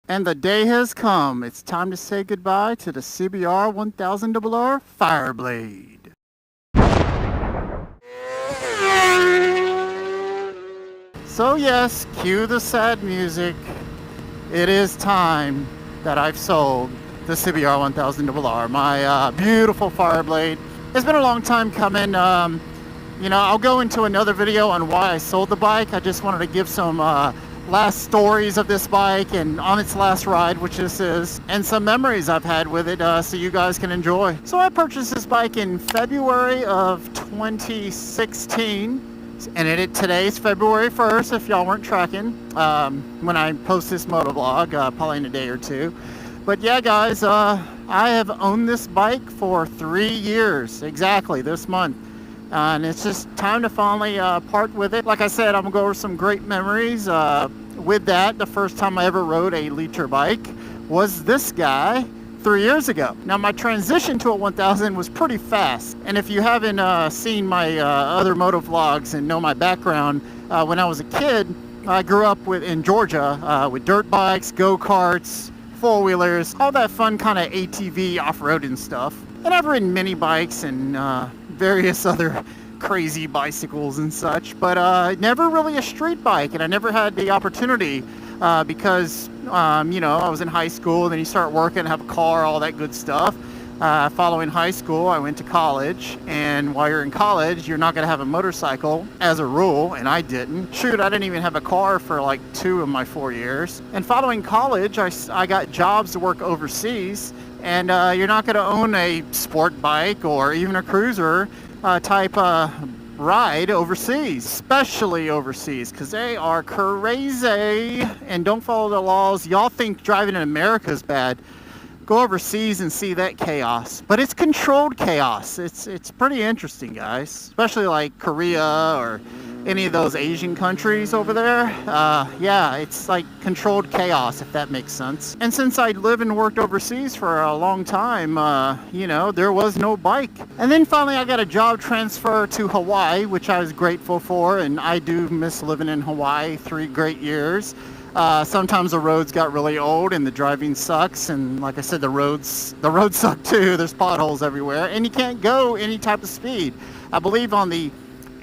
And the day has come. It's time to say goodbye to the CBR1000RR Fireblade. So yes, cue the sad music. It is time that I've sold the CBR1000RR, my beautiful Fireblade. It's been a long time coming. I'll go into another video on why I sold the bike. I just wanted to give some last stories of this bike and on its last ride, which this is, and some memories I've had with it so you guys can enjoy. So I purchased this bike in February of 2016. And today's February 1st, if y'all weren't tracking, when I post this motovlog, probably in a day or two. But yeah, guys, I have owned this bike for 3 years, exactly, this month. And it's just time to finally part with it. Like I said, I'm going to go over some great memories. With that, the first time I ever rode a liter bike was this guy 3 years ago. Now, my transition to a 1000 was pretty fast. And if you haven't seen my other moto vlogs and know my background, when I was a kid, I grew up in Georgia with dirt bikes, go-karts, four-wheelers, all that fun kind of ATV off-roading stuff. And I've ridden mini bikes and various other crazy bicycles and such, but never really a street bike, and I never had the opportunity because I was in high school, then you start working, have a car, all that good stuff. Following high school, I went to college, and while you're in college, you're not going to have a motorcycle as a rule, and I didn't. Shoot, I didn't even have a car for like 2 of my 4 years. And following college, I got jobs to work overseas, and you're not going to own a sport bike or even a cruiser type ride overseas, especially overseas, because they are crazy and don't follow the laws. Y'all think driving in America is bad. Go overseas and see that chaos. But it's controlled chaos. It's pretty interesting, guys, especially like Korea or any of those Asian countries over there. Yeah, it's like controlled chaos, if that makes sense. And since I lived and worked overseas for a long time, there was no bike. And then finally I got a job transfer to Hawaii, which I was grateful for, and I do miss living in Hawaii. 3 great years. Sometimes the roads got really old and the driving sucks, and like I said, the roads suck too. There's potholes everywhere, and you can't go any type of speed. I believe on the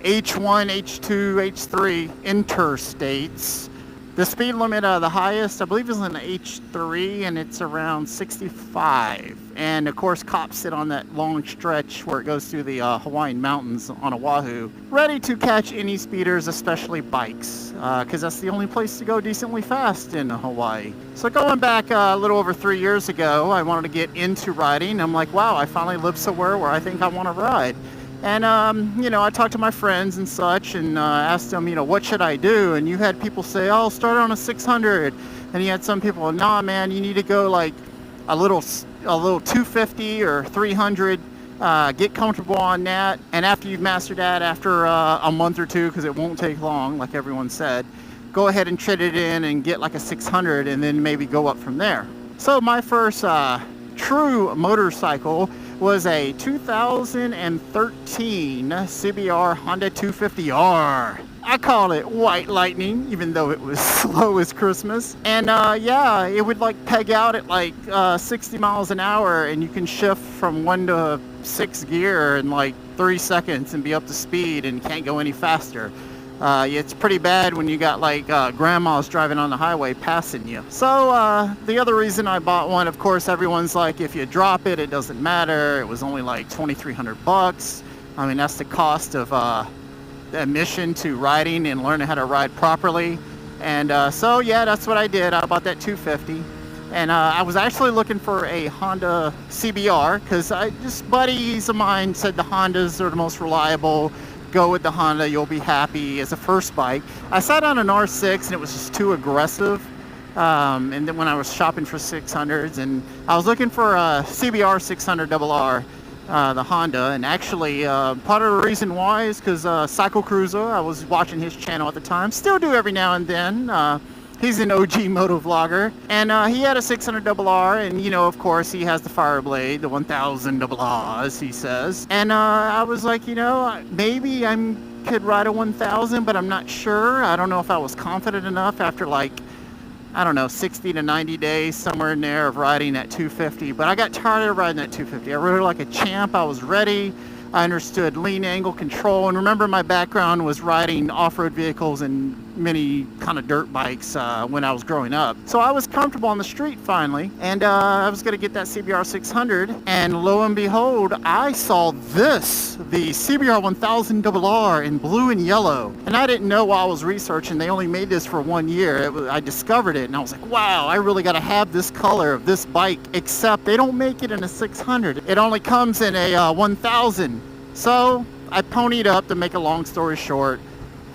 H1, H2, H3 interstates, the speed limit, the highest, I believe, is in the H3, and it's around 65. And of course, cops sit on that long stretch where it goes through the Hawaiian mountains on Oahu, ready to catch any speeders, especially bikes, because that's the only place to go decently fast in Hawaii. So going back a little over 3 years ago, I wanted to get into riding. I'm like, wow, I finally live somewhere where I think I want to ride. And, I talked to my friends and such and asked them, what should I do? And you had people say, oh, start on a 600. And you had some people, nah, man, you need to go like a little 250 or 300, get comfortable on that. And after you've mastered that, after a month or two, because it won't take long, like everyone said, go ahead and trade it in and get like a 600 and then maybe go up from there. So my first true motorcycle was a 2013 CBR Honda 250R. I call it White Lightning, even though it was slow as Christmas. And yeah, it would like peg out at like 60 miles an hour, and you can shift from 1 to 6 gear in like 3 seconds and be up to speed and can't go any faster. It's pretty bad when you got like grandmas driving on the highway passing you. So the other reason I bought one, of course, everyone's like, if you drop it, it doesn't matter. It was only like $2,300. I mean, that's the cost of the admission to riding and learning how to ride properly. And so yeah, that's what I did. I bought that 250. And I was actually looking for a Honda CBR because just buddies of mine said the Hondas are the most reliable. Go with the Honda, you'll be happy as a first bike. I sat on an R6 and it was just too aggressive. And then when I was shopping for 600s, and I was looking for a CBR1000RR, the Honda, and actually part of the reason why is because Cycle Cruiser, I was watching his channel at the time, still do every now and then. He's an OG moto vlogger, and he had a 600RR, and of course he has the Fireblade, the 1000RR, as he says. And I was like, maybe I could ride a 1000, but I'm not sure. I don't know if I was confident enough after like I don't know, 60 to 90 days, somewhere in there, of riding that 250. But I got tired of riding that 250. I rode it like a champ. I was ready. I understood lean angle control. And remember, my background was riding off-road vehicles and many kind of dirt bikes when I was growing up. So I was comfortable on the street finally. And I was going to get that CBR600. And lo and behold, I saw this, the CBR1000RR in blue and yellow. And I didn't know while I was researching, they only made this for 1 year. I discovered it and I was like, wow, I really got to have this color of this bike, except they don't make it in a 600. It only comes in a 1000. So I ponied up, to make a long story short,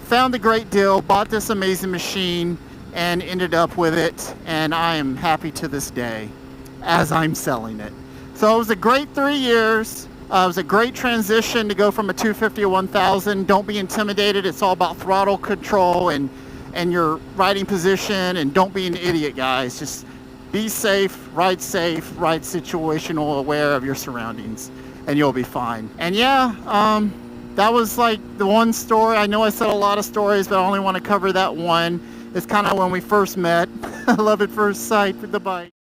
found a great deal, bought this amazing machine, and ended up with it. And I am happy to this day as I'm selling it. So it was a great 3 years. It was a great transition to go from a 250 to 1000. Don't be intimidated. It's all about throttle control and your riding position. And don't be an idiot, guys. Just be safe, ride situational aware of your surroundings, and you'll be fine. And yeah, that was like the one story. I know I said a lot of stories, but I only want to cover that one. It's kind of when we first met. Love at first sight with the bike.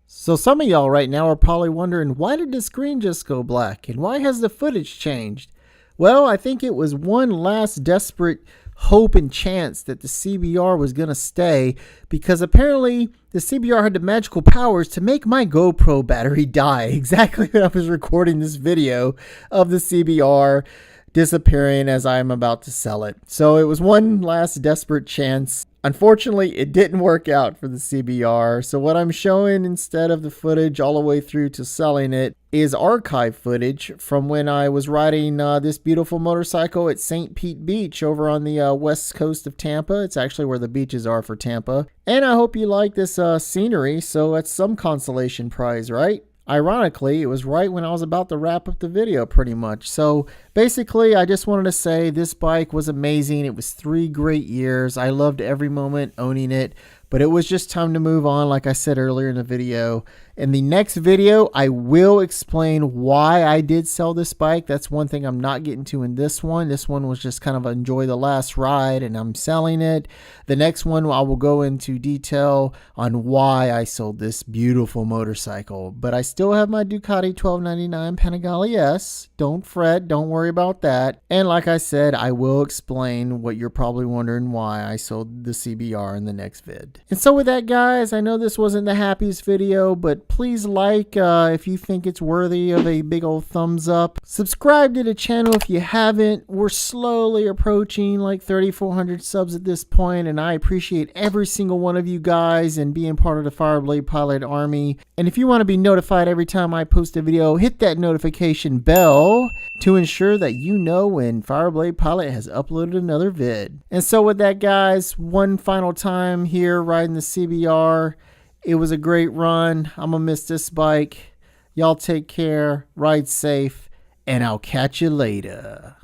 So some of y'all right now are probably wondering, why did the screen just go black? And why has the footage changed? Well, I think it was one last desperate hope and chance that the CBR was going to stay, because apparently the CBR had the magical powers to make my GoPro battery die exactly when I was recording this video of the CBR disappearing as I'm about to sell it. So it was one last desperate chance. Unfortunately, it didn't work out for the CBR. So what I'm showing instead of the footage all the way through to selling it is archive footage from when I was riding this beautiful motorcycle at St. Pete Beach over on the west coast of Tampa. It's actually where the beaches are for Tampa. And I hope you like this scenery. So that's some consolation prize, right? Ironically, it was right when I was about to wrap up the video pretty much. So basically, I just wanted to say this bike was amazing. It was 3 great years. I loved every moment owning it, but it was just time to move on, like I said earlier in the video. In the next video, I will explain why I did sell this bike. That's one thing I'm not getting to in this one. This one was just kind of enjoy the last ride, and I'm selling it. The next one, I will go into detail on why I sold this beautiful motorcycle. But I still have my Ducati 1299 Panigale S. Don't fret, don't worry about that. And like I said, I will explain what you're probably wondering why I sold the CBR in the next vid. And so with that, guys, I know this wasn't the happiest video, but please like if you think it's worthy of a big old thumbs up. Subscribe to the channel if you haven't. We're slowly approaching like 3,400 subs at this point, and I appreciate every single one of you guys and being part of the Fireblade Pilot Army. And if you want to be notified every time I post a video, hit that notification bell to ensure that you know when Fireblade Pilot has uploaded another vid. And so with that, guys, one final time here riding the CBR. It was a great run. I'm going to miss this bike. Y'all take care, ride safe, and I'll catch you later.